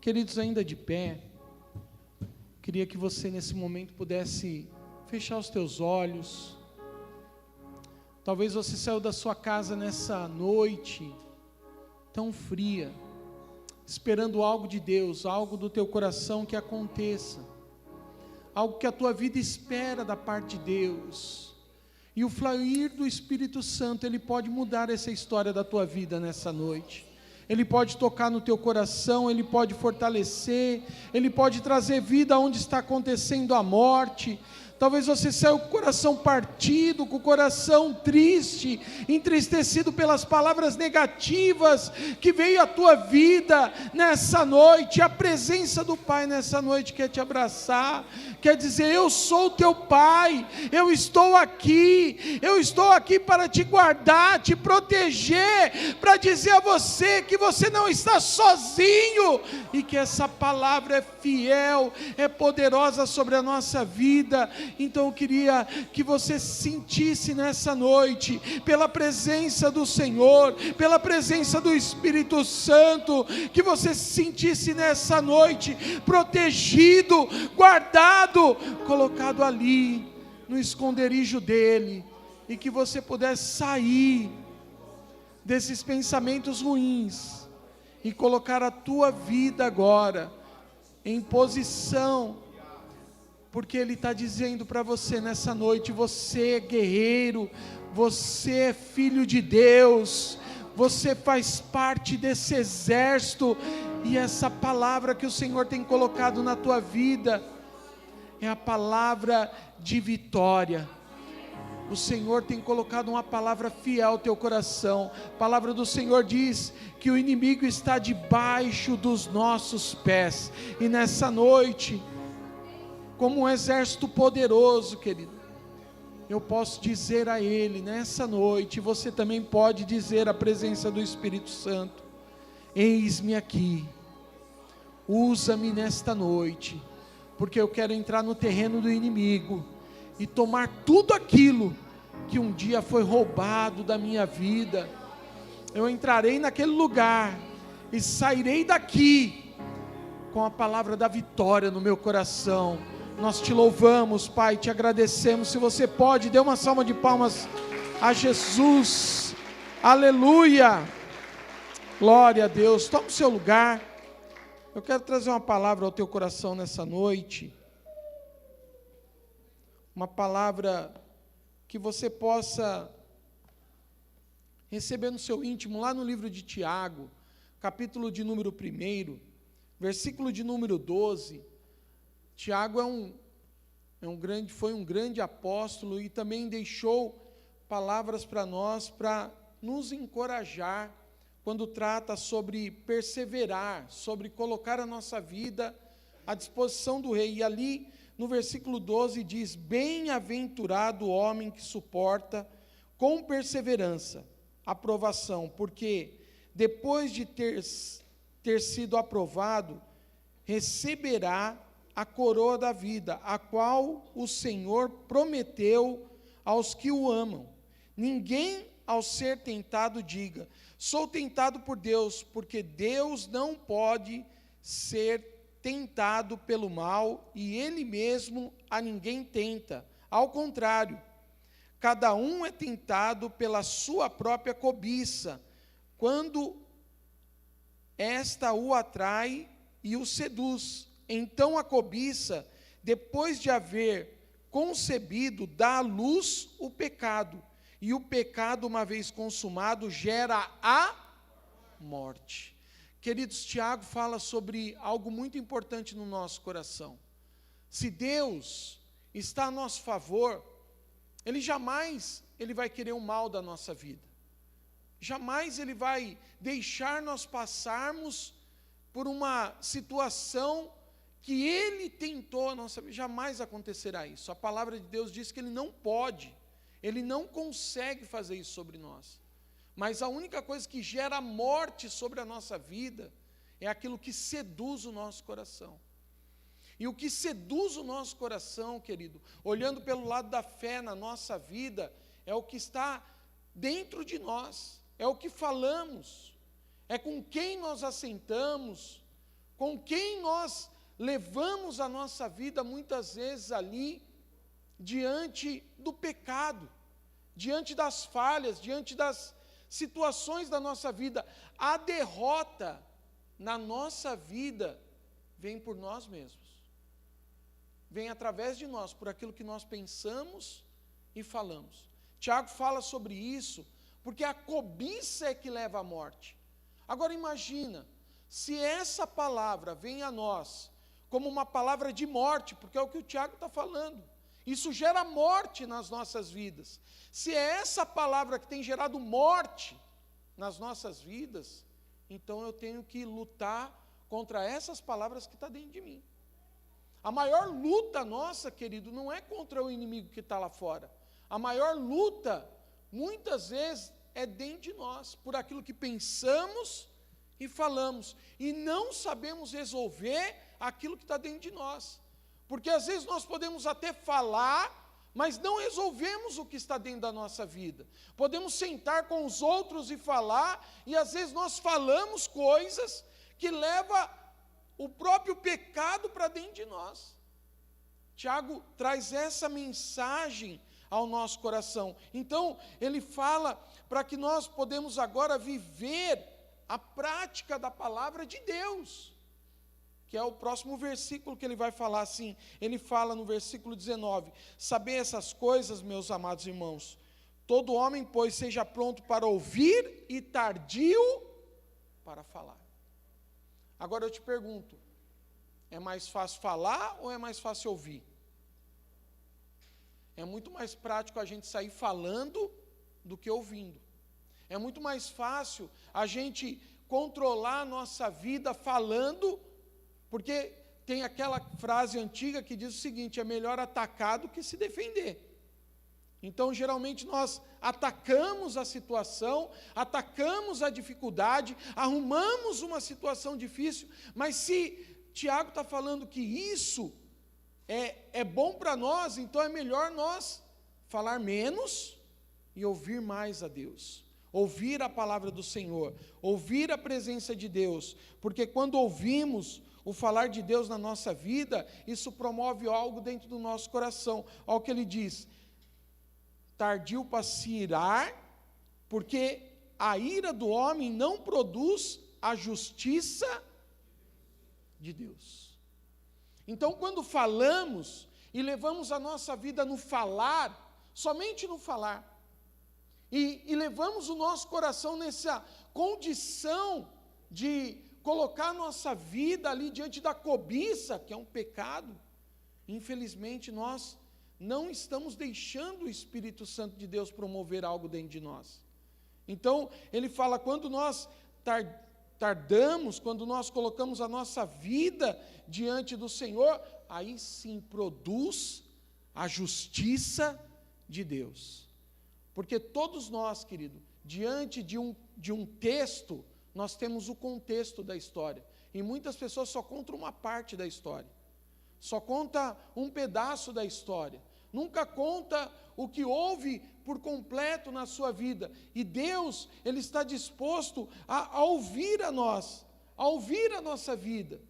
Queridos, ainda de pé, queria que você nesse momento pudesse fechar os teus olhos. Talvez você saiu da sua casa nessa noite tão fria, esperando algo de Deus, algo do teu coração que aconteça, algo que a tua vida espera da parte de Deus, e o fluir do Espírito Santo, ele pode mudar essa história da tua vida nessa noite. Ele pode tocar no teu coração, Ele pode fortalecer, Ele pode trazer vida onde está acontecendo a morte. Talvez você saiu com o coração partido, com o coração triste, entristecido pelas palavras negativas que veio à tua vida nessa noite. A presença do Pai nessa noite quer te abraçar, quer dizer: eu sou o teu Pai, eu estou aqui para te guardar, te proteger, para dizer a você que você não está sozinho, e que essa palavra é fiel, é poderosa sobre a nossa vida. Então eu queria que você sentisse nessa noite, pela presença do Senhor, pela presença do Espírito Santo, que você se sentisse nessa noite protegido, guardado, colocado ali no esconderijo dele, e que você pudesse sair desses pensamentos ruins e colocar a tua vida agora em posição, porque Ele está dizendo para você nessa noite: você é guerreiro, você é filho de Deus, você faz parte desse exército, e essa palavra que o Senhor tem colocado na tua vida é a palavra de vitória. O Senhor tem colocado uma palavra fiel ao teu coração. A palavra do Senhor diz que o inimigo está debaixo dos nossos pés, e nessa noite, como um exército poderoso, querido, eu posso dizer a Ele nessa noite, você também pode dizer à presença do Espírito Santo: eis-me aqui, usa-me nesta noite, porque eu quero entrar no terreno do inimigo e tomar tudo aquilo que um dia foi roubado da minha vida. Eu entrarei naquele lugar e sairei daqui com a palavra da vitória no meu coração. Nós te louvamos, Pai, te agradecemos. Se você pode, dê uma salva de palmas a Jesus. Aleluia, glória a Deus. Toma o seu lugar. Eu quero trazer uma palavra ao teu coração nessa noite, uma palavra que você possa receber no seu íntimo, lá no livro de Tiago, capítulo de número 1, versículo de número 12. Tiago foi um grande apóstolo, e também deixou palavras para nós, para nos encorajar, quando trata sobre perseverar, sobre colocar a nossa vida à disposição do Rei. E ali no versículo 12 diz: bem-aventurado o homem que suporta com perseverança a provação, porque depois de ter sido aprovado, receberá a coroa da vida, a qual o Senhor prometeu aos que o amam. Ninguém, ao ser tentado, diga: sou tentado por Deus, porque Deus não pode ser tentado pelo mal, e Ele mesmo a ninguém tenta. Ao contrário, cada um é tentado pela sua própria cobiça, quando esta o atrai e o seduz. Então a cobiça, depois de haver concebido, dá à luz o pecado, e o pecado, uma vez consumado, gera a morte. Queridos, Tiago fala sobre algo muito importante no nosso coração. Se Deus está a nosso favor, Ele jamais vai querer o mal da nossa vida. Jamais Ele vai deixar nós passarmos por uma situação que Ele tentou a nossa vida. Jamais acontecerá isso. A palavra de Deus diz que Ele não pode, Ele não consegue fazer isso sobre nós. Mas a única coisa que gera morte sobre a nossa vida é aquilo que seduz o nosso coração. E o que seduz o nosso coração, querido, olhando pelo lado da fé na nossa vida, é o que está dentro de nós, é o que falamos, é com quem nós assentamos, com quem nós levamos a nossa vida muitas vezes ali diante do pecado, diante das falhas, diante das situações da nossa vida. A derrota na nossa vida vem por nós mesmos. Vem através de nós, por aquilo que nós pensamos e falamos. Tiago fala sobre isso, porque a cobiça é que leva à morte. Agora imagina, se essa palavra vem a nós como uma palavra de morte, porque é o que o Tiago está falando, isso gera morte nas nossas vidas. Se é essa palavra que tem gerado morte nas nossas vidas, então eu tenho que lutar contra essas palavras que estão dentro de mim. A maior luta nossa, querido, não é contra o inimigo que está lá fora. A maior luta, muitas vezes, é dentro de nós, por aquilo que pensamos e falamos, e não sabemos resolver aquilo que está dentro de nós. Porque às vezes nós podemos até falar, mas não resolvemos o que está dentro da nossa vida. Podemos sentar com os outros e falar, e às vezes nós falamos coisas que levam o próprio pecado para dentro de nós. Tiago traz essa mensagem ao nosso coração. Então, ele fala para que nós podemos agora viver a prática da palavra de Deus, que é o próximo versículo que ele vai falar assim. Ele fala no versículo 19: sabei essas coisas, meus amados irmãos, todo homem, pois, seja pronto para ouvir e tardio para falar. Agora eu te pergunto, é mais fácil falar ou é mais fácil ouvir? É muito mais prático a gente sair falando do que ouvindo. É muito mais fácil a gente controlar a nossa vida falando, porque tem aquela frase antiga que diz o seguinte: é melhor atacar do que se defender. Então, geralmente, nós atacamos a situação, atacamos a dificuldade, arrumamos uma situação difícil, mas se Tiago está falando que isso é bom para nós, então é melhor nós falar menos e ouvir mais a Deus. Ouvir a palavra do Senhor, ouvir a presença de Deus, porque quando ouvimos o falar de Deus na nossa vida, isso promove algo dentro do nosso coração. Olha o que ele diz: tardio para se irar, porque a ira do homem não produz a justiça de Deus. Então, quando falamos e levamos a nossa vida no falar, somente no falar, e levamos o nosso coração nessa condição de colocar a nossa vida ali diante da cobiça, que é um pecado, infelizmente nós não estamos deixando o Espírito Santo de Deus promover algo dentro de nós. Então, ele fala, quando nós tardamos, quando nós colocamos a nossa vida diante do Senhor, aí sim produz a justiça de Deus. Porque todos nós, querido, diante de um texto, nós temos o contexto da história. E muitas pessoas só contam uma parte da história. Só conta um pedaço da história. Nunca conta o que houve por completo na sua vida. E Deus, Ele está disposto a ouvir a nós, a ouvir a nossa vida,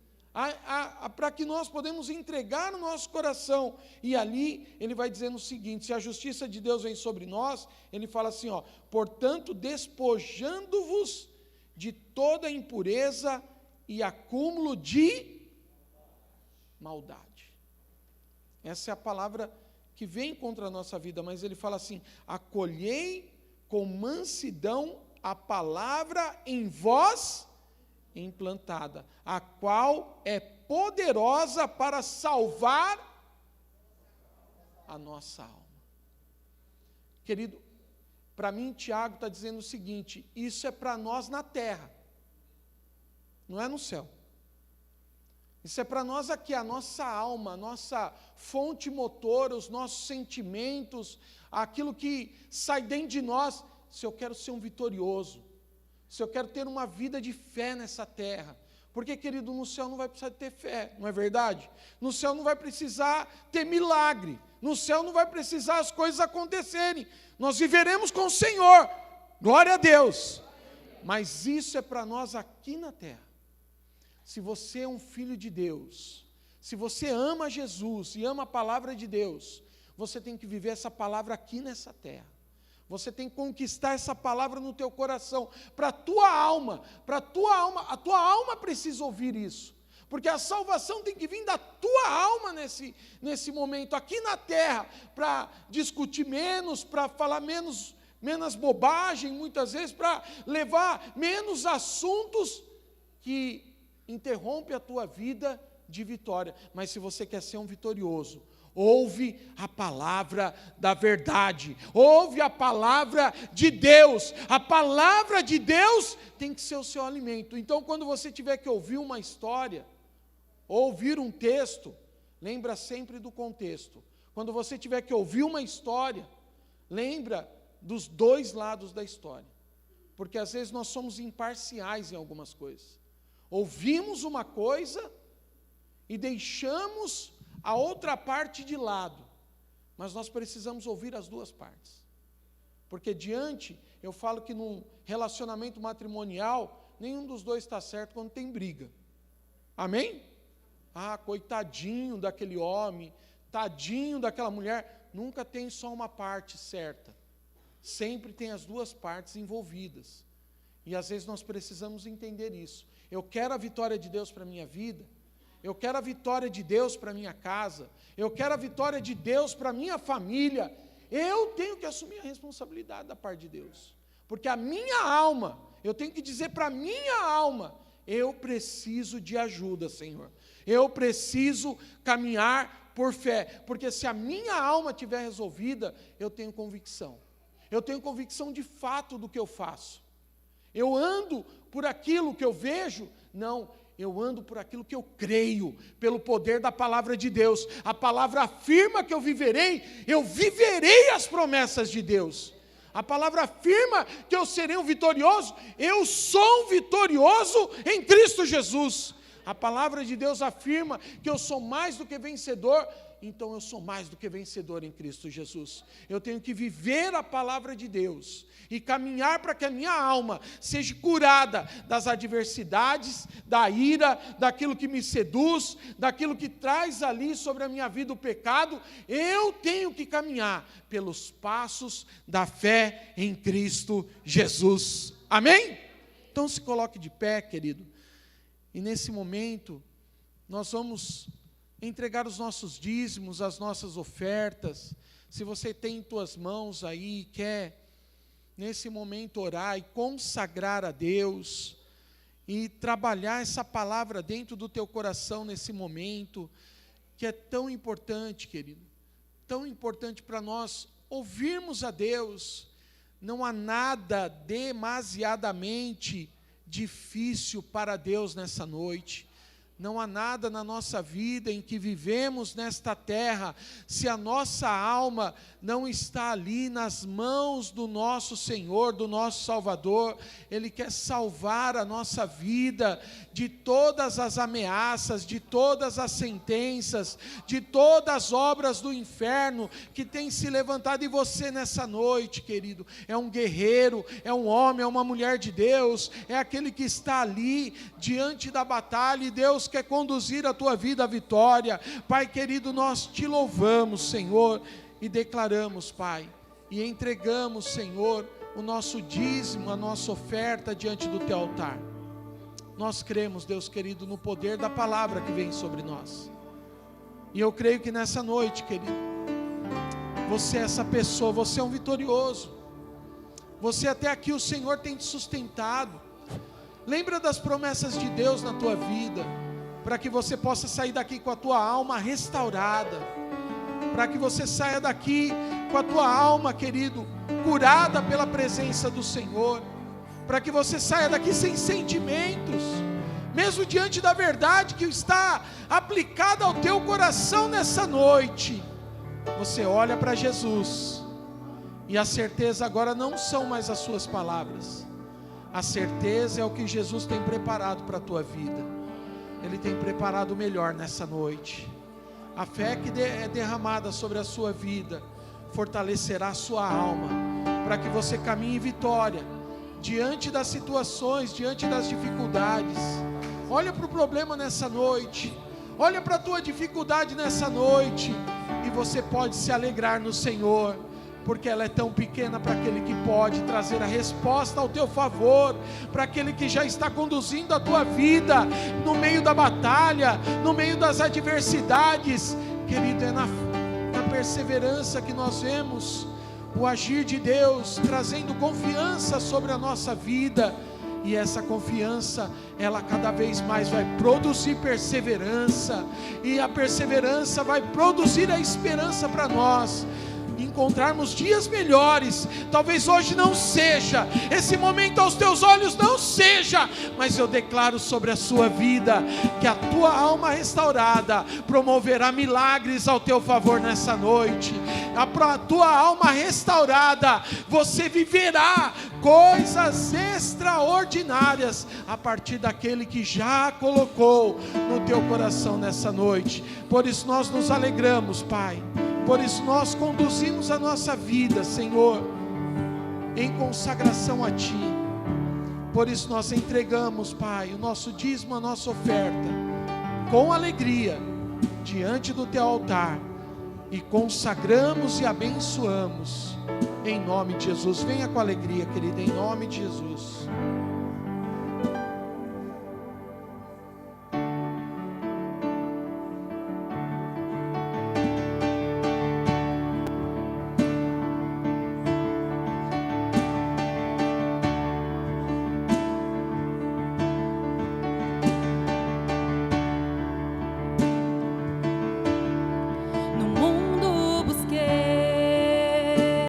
para que nós podemos entregar o nosso coração. E ali Ele vai dizendo o seguinte: se a justiça de Deus vem sobre nós, Ele fala assim, portanto, despojando-vos de toda impureza e acúmulo de maldade. Essa é a palavra que vem contra a nossa vida, mas ele fala assim: acolhei com mansidão a palavra em vós implantada, a qual é poderosa para salvar a nossa alma. Querido, para mim, Tiago está dizendo o seguinte: isso é para nós na terra, não é no céu. Isso é para nós aqui, a nossa alma, a nossa fonte motora, os nossos sentimentos, aquilo que sai dentro de nós. Se eu quero ser um vitorioso, se eu quero ter uma vida de fé nessa terra, porque, querido, no céu não vai precisar ter fé, não é verdade? No céu não vai precisar ter milagre, no céu não vai precisar as coisas acontecerem, nós viveremos com o Senhor, glória a Deus, mas isso é para nós aqui na terra. se você é um filho de Deus, se você ama Jesus e ama a palavra de Deus, você tem que viver essa palavra aqui nessa terra. Você tem que conquistar essa palavra no teu coração, para a tua alma, a tua alma precisa ouvir isso, porque a salvação tem que vir da tua alma nesse momento, aqui na terra, para discutir menos, para falar menos bobagem, muitas vezes, para levar menos assuntos que interrompem a tua vida de vitória. Mas se você quer ser um vitorioso, ouve a palavra da verdade, ouve a palavra de Deus. A palavra de Deus tem que ser o seu alimento. Então, quando você tiver que ouvir uma história, ouvir um texto, lembra sempre do contexto. Quando você tiver que ouvir uma história, lembra dos dois lados da história, porque às vezes nós somos imparciais em algumas coisas. Ouvimos uma coisa e deixamos a outra parte de lado, mas nós precisamos ouvir as duas partes, porque eu falo que num relacionamento matrimonial, nenhum dos dois está certo quando tem briga, amém? Coitadinho daquele homem, tadinho daquela mulher, nunca tem só uma parte certa, sempre tem as duas partes envolvidas, e às vezes nós precisamos entender isso. Eu quero a vitória de Deus para a minha vida, eu quero a vitória de Deus para a minha casa, eu quero a vitória de Deus para a minha família, eu tenho que assumir a responsabilidade da parte de Deus, porque a minha alma, eu tenho que dizer para a minha alma, eu preciso de ajuda, Senhor, eu preciso caminhar por fé, porque se a minha alma estiver resolvida, eu tenho convicção de fato do que eu faço. Eu ando por aquilo que eu vejo? Não, eu ando por aquilo que eu creio, pelo poder da palavra de Deus. A palavra afirma que eu viverei as promessas de Deus. A palavra afirma que eu serei um vitorioso, eu sou um vitorioso em Cristo Jesus. A palavra de Deus afirma que eu sou mais do que vencedor, então eu sou mais do que vencedor em Cristo Jesus. Eu tenho que viver a palavra de Deus e caminhar para que a minha alma seja curada das adversidades, da ira, daquilo que me seduz, daquilo que traz ali sobre a minha vida o pecado. Eu tenho que caminhar pelos passos da fé em Cristo Jesus. Amém? Então se coloque de pé, querido. E nesse momento, nós vamos entregar os nossos dízimos, as nossas ofertas. Se você tem em tuas mãos aí, quer nesse momento orar e consagrar a Deus, e trabalhar essa palavra dentro do teu coração nesse momento, que é tão importante, querido, tão importante para nós ouvirmos a Deus. Não há nada demasiadamente difícil para Deus nessa noite. Não há nada na nossa vida em que vivemos nesta terra, se a nossa alma não está ali nas mãos do nosso Senhor, do nosso Salvador. Ele quer salvar a nossa vida de todas as ameaças, de todas as sentenças, de todas as obras do inferno que tem se levantado. E você nessa noite, querido, é um guerreiro, é um homem, é uma mulher de Deus, é aquele que está ali diante da batalha, e Deus quer conduzir a tua vida à vitória. Pai querido, nós te louvamos, Senhor, e declaramos, Pai, e entregamos, Senhor, o nosso dízimo, a nossa oferta diante do teu altar. Nós cremos, Deus querido, no poder da palavra que vem sobre nós, e eu creio que nessa noite, querido, você é essa pessoa, você é um vitorioso, você até aqui o Senhor tem te sustentado. Lembra das promessas de Deus na tua vida, para que você possa sair daqui com a tua alma restaurada, para que você saia daqui com a tua alma, querido, curada pela presença do Senhor, para que você saia daqui sem sentimentos, mesmo diante da verdade que está aplicada ao teu coração nessa noite. Você olha para Jesus, e a certeza agora não são mais as suas palavras, a certeza é o que Jesus tem preparado para a tua vida. Ele tem preparado o melhor nessa noite. A fé que é derramada sobre a sua vida fortalecerá a sua alma, para que você caminhe em vitória diante das situações, diante das dificuldades. Olha para o problema nessa noite. Olha para a tua dificuldade nessa noite. E você pode se alegrar no Senhor, porque ela é tão pequena para aquele que pode trazer a resposta ao teu favor, para aquele que já está conduzindo a tua vida no meio da batalha, no meio das adversidades. Querido, é na perseverança que nós vemos o agir de Deus, trazendo confiança sobre a nossa vida. E essa confiança, ela cada vez mais vai produzir perseverança, e a perseverança vai produzir a esperança para nós encontrarmos dias melhores. Talvez hoje não seja, esse momento aos teus olhos não seja, mas eu declaro sobre a sua vida, que a tua alma restaurada promoverá milagres ao teu favor nessa noite. A tua alma restaurada, você viverá coisas extraordinárias, a partir daquele que já colocou no teu coração nessa noite. Por isso nós nos alegramos, Pai. Por isso nós conduzimos a nossa vida, Senhor, em consagração a Ti. Por isso nós entregamos, Pai, o nosso dízimo, a nossa oferta, com alegria, diante do Teu altar, e consagramos e abençoamos, em nome de Jesus. Venha com alegria, querida, em nome de Jesus.